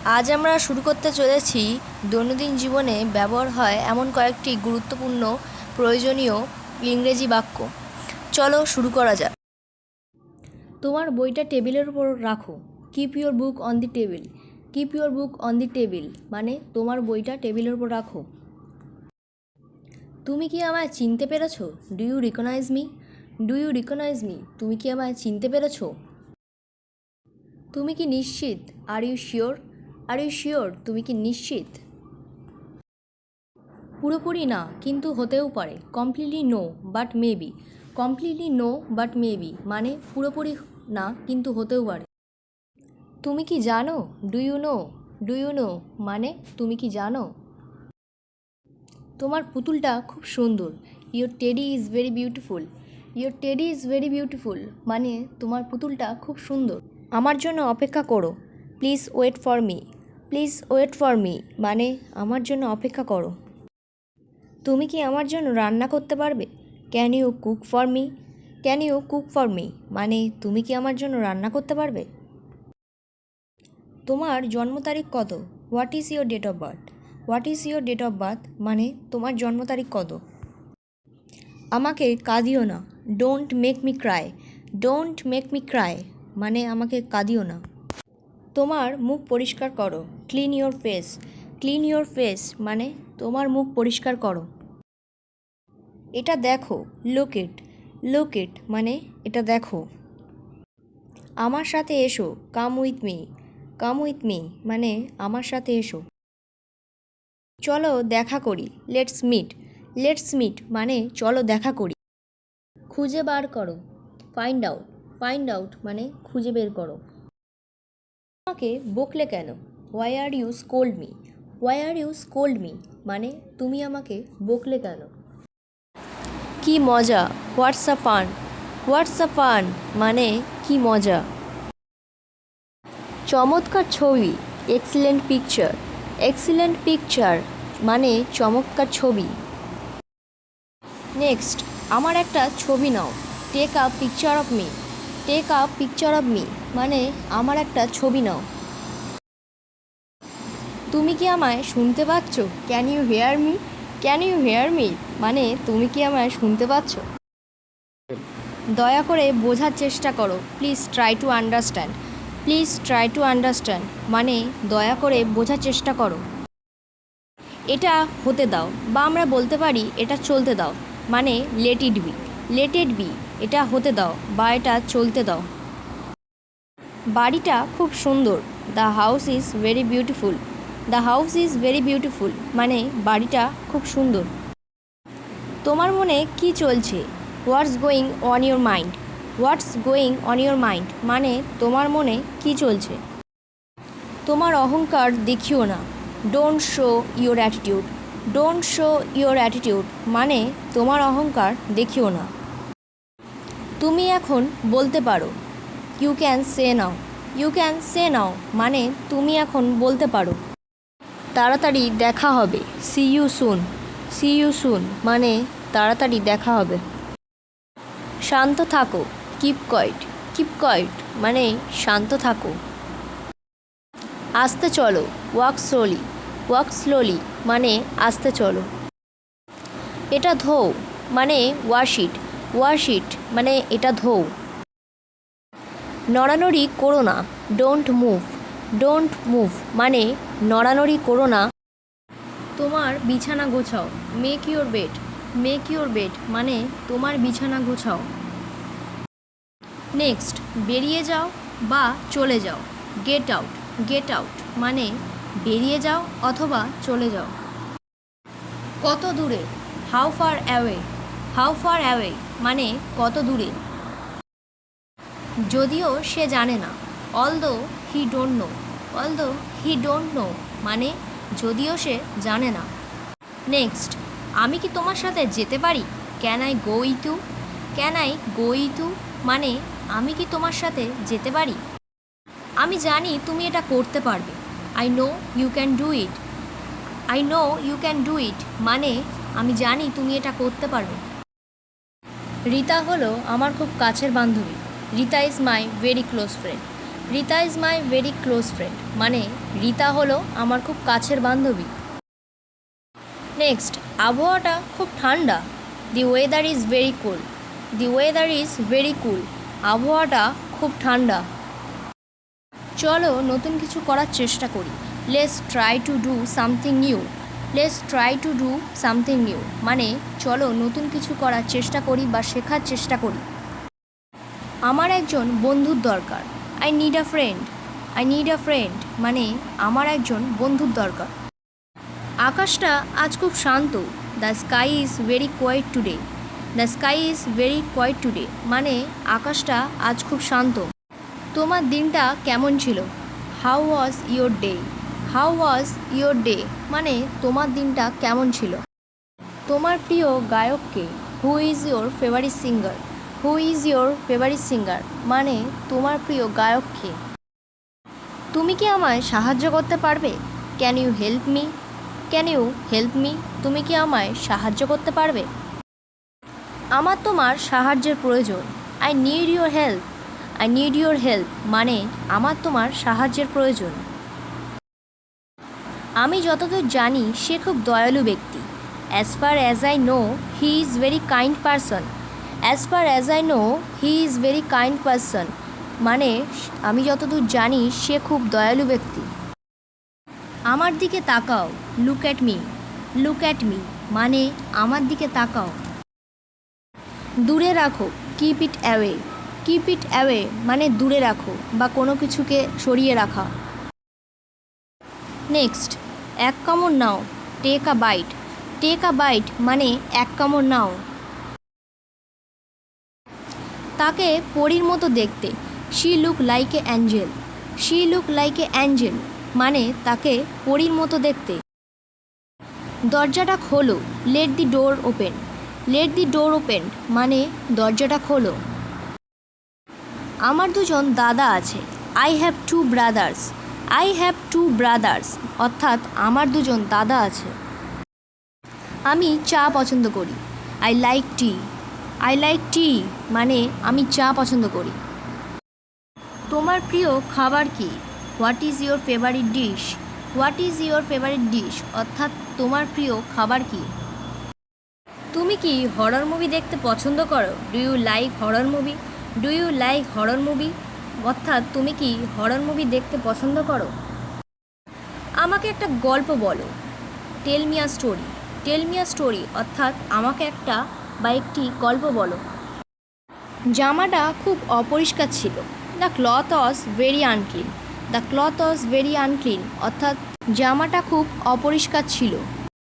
আজ আমরা শুরু করতে চলেছি দৈনন্দিন জীবনে ব্যবহার হয় এমন কয়েকটি গুরুত্বপূর্ণ প্রয়োজনীয় ইংরেজি বাক্য। চলো শুরু করা যাক। তোমার বইটা টেবিলের উপর রাখো। Keep your book on the table. Keep your book on the table মানে তোমার বইটা টেবিলের উপর রাখো। তুমি কি আমায় চিনতে পেরেছো? Do you recognise me? Do you recognise me? তুমি কি আমায় চিনতে পেরেছো? তুমি কি নিশ্চিত? Are you sure? Are you sure? তুমি কি নিশ্চিত? পুরোপুরি না কিন্তু হতেও পারে। Completely no but maybe. Completely no but maybe মানে পুরোপুরি না কিন্তু হতেও পারে। তুমি কি জানো? Do you know? Do you know মানে তুমি কি জানো? তোমার পুতুলটা খুব সুন্দর। Your teddy is very beautiful. Your teddy is very beautiful মানে তোমার পুতুলটা খুব সুন্দর। আমার জন্য অপেক্ষা করো। Please wait for me. Please wait for me মানে আমার জন্য অপেক্ষা করো। তুমি কি আমার জন্য রান্না করতে পারবে? Can you cook for me? Can you cook for me মানে তুমি কি আমার জন্য রান্না করতে পারবে? তোমার জন্ম তারিখ কত? What is your date of birth? What is your date of birth মানে তোমার জন্ম তারিখ কত? আমাকে কাঁদিও না। Don't make me cry. Don't make me cry মানে আমাকে কাঁদিও না। তোমার মুখ পরিষ্কার করো। Clean your face. Clean your face মানে তোমার মুখ পরিষ্কার করো। এটা দেখো। লুক ইট। লুক ইট মানে এটা দেখো। আমার সাথে এসো। Come with me. Come with me মানে আমার সাথে এসো। চলো দেখা করি। Let's meet. লেটস মিট মানে চলো দেখা করি। খুঁজে বার করো। Find out. ফাইন্ড আউট মানে খুঁজে বের করো। আমাকে বকলে কেন? Why are you scold me? Why are you scold me মানে তুমি আমাকে বকলে কেন? কি মজা। হোয়াটস a fun. What's a fun মানে কি মজা। চমৎকার ছবি। Excellent picture. এক্সিলেন্ট পিকচার মানে চমৎকার ছবি। নেক্সট, আমার একটা ছবি নাও। Take a picture of me. Take a picture of me মানে আমার একটা ছবি নাও। তুমি কি আমায় শুনতে পাচ্ছ? Can you hear me? Can you hear me মানে তুমি কি আমায় শুনতে পাচ্ছ? দয়া করে বোঝার চেষ্টা করো। Please try to understand. Please try to understand মানে দয়া করে বোঝার চেষ্টা করো। এটা হতে দাও বা আমরা বলতে পারি এটা চলতে দাও মানে let it be. Let it be এটা হতে দাও বা এটা চলতে দাও। বাড়িটা খুব সুন্দর। The house is very beautiful. The house is very beautiful মানে বাড়িটা খুব সুন্দর। তোমার মনে কি চলছে? What's going on your mind. What's going on your mind মানে তোমার মনে কি চলছে। তোমার অহংকার দেখিও না। Don't show your attitude. Don't show your attitude মানে তোমার অহংকার দেখিও না। তুমি এখন বলতে পারো। You can say now. You can say now মানে তুমি এখন বলতে পারো। তাড়াতাড়ি দেখা হবে। See you soon. See you soon মানে তাড়াতাড়ি দেখা হবে। শান্ত থাকো। Keep coed. কিপ কোয়েট মানে শান্ত থাকো। আস্তে চলো। Walk slowly. ওয়াক স্লোলি মানে আস্তে চলো। এটা ধোও মানে ওয়াশ ইট। ওয়াশ ইট মানে এটা ধোও। নড়ানড়ি করো না। Don't move. ডোন্ট মুভ মানে নড়ানড়ি করো না। তোমার বিছানা গোছাও। Make your bed. Make your bed মানে তোমার বিছানা গোছাও। নেক্সট, বেরিয়ে যাও বা চলে যাও। Get out. গেট আউট মানে বেরিয়ে যাও অথবা চলে যাও। কত দূরে? How far away. How far away মানে কত দূরে। যদিও সে জানে না। Although he don't know. Although he don't know মানে যদিও সে জানে না। নেক্সট, আমি কি তোমার সাথে যেতে পারি? Can I go with you? Can I go with you মানে আমি কি তোমার সাথে যেতে পারি? আমি জানি তুমি এটা করতে পারবে। I know you can do it. I know you can do it মানে আমি জানি তুমি এটা করতে পারবে। রীতা হলো আমার খুব কাছের বান্ধবী। Rita is my very close friend. Rita is my very close friend মানে রিতা হলো আমার খুব কাছের বান্ধবী। নেক্সট, আবহাওয়াটা খুব ঠান্ডা। The weather is very cool. The weather is very কুল। আবহাওয়াটা খুব ঠান্ডা। চলো নতুন কিছু করার চেষ্টা করি। Let's try to do something new. Let's try to do something new মানে চলো নতুন কিছু করার চেষ্টা করি বা শেখার চেষ্টা করি। আমার একজন বন্ধুর দরকার। I need a friend. I need a friend মানে আমার একজন বন্ধুর দরকার। আকাশটা আজ খুব শান্ত। The sky is very quiet today. The sky is very quiet today মানে আকাশটা আজ খুব শান্ত। তোমার দিনটা কেমন ছিল? How was your day? How was your day মানে তোমার দিনটা কেমন ছিল। তোমার প্রিয় গায়ক কে? Who is your favourite singer? Who is your favourite singer মানে তোমার প্রিয় গায়ক কে? তুমি কি আমায় সাহায্য করতে পারবে? Can you help me? Can you help me তুমি কি আমায় সাহায্য করতে পারবে? আমার তোমার সাহায্যের প্রয়োজন। I need your help. I need your help মানে আমার তোমার সাহায্যের প্রয়োজন। আমি যতদূর জানি সে খুব দয়ালু ব্যক্তি। As far as I know he is very kind person. As far as I know he is very kind person মানে আমি যতদূর জানি সে খুব দয়ালু ব্যক্তি। আমার দিকে তাকাও। Look at me. Look at me মানে আমার দিকে তাকাও। দূরে রাখো। Keep it away. Keep it away মানে দূরে রাখো বা কোনো কিছুকে সরিয়ে রাখা। নেক্সট, এক কামড় নাও। Take a bite. Take a bite মানে এক কামড় নাও। তাকে পরীর মতো দেখতে। She look like a angel. She look like a angel মানে তাকে পরীর মতো দেখতে। দরজাটা খোলো। Let the door open. Let the door open মানে দরজাটা খোলো। আমার দুজন দাদা আছে। I have two brothers. I have two brothers অর্থাৎ আমার দুজন দাদা আছে। আমি চা পছন্দ করি। I like tea. I like tea মানে আমি চা পছন্দ করি। তোমার প্রিয় খাবার কি? What is your favourite dish? What is your favourite dish অর্থাৎ তোমার প্রিয় খাবার কি? তুমি কি হরর মুভি দেখতে পছন্দ করো? Do you like horror movie? Do you like horror movie অর্থাৎ তুমি কি হরর মুভি দেখতে পছন্দ করো? আমাকে একটা গল্প বলো। Tell me a story. Tell me a story অর্থাৎ আমাকে একটা বা একটি গল্প বলো। জামাটা খুব অপরিষ্কার ছিল। The cloth was very unclean. The cloth was very unclean অর্থাৎ জামাটা খুব অপরিষ্কার ছিল।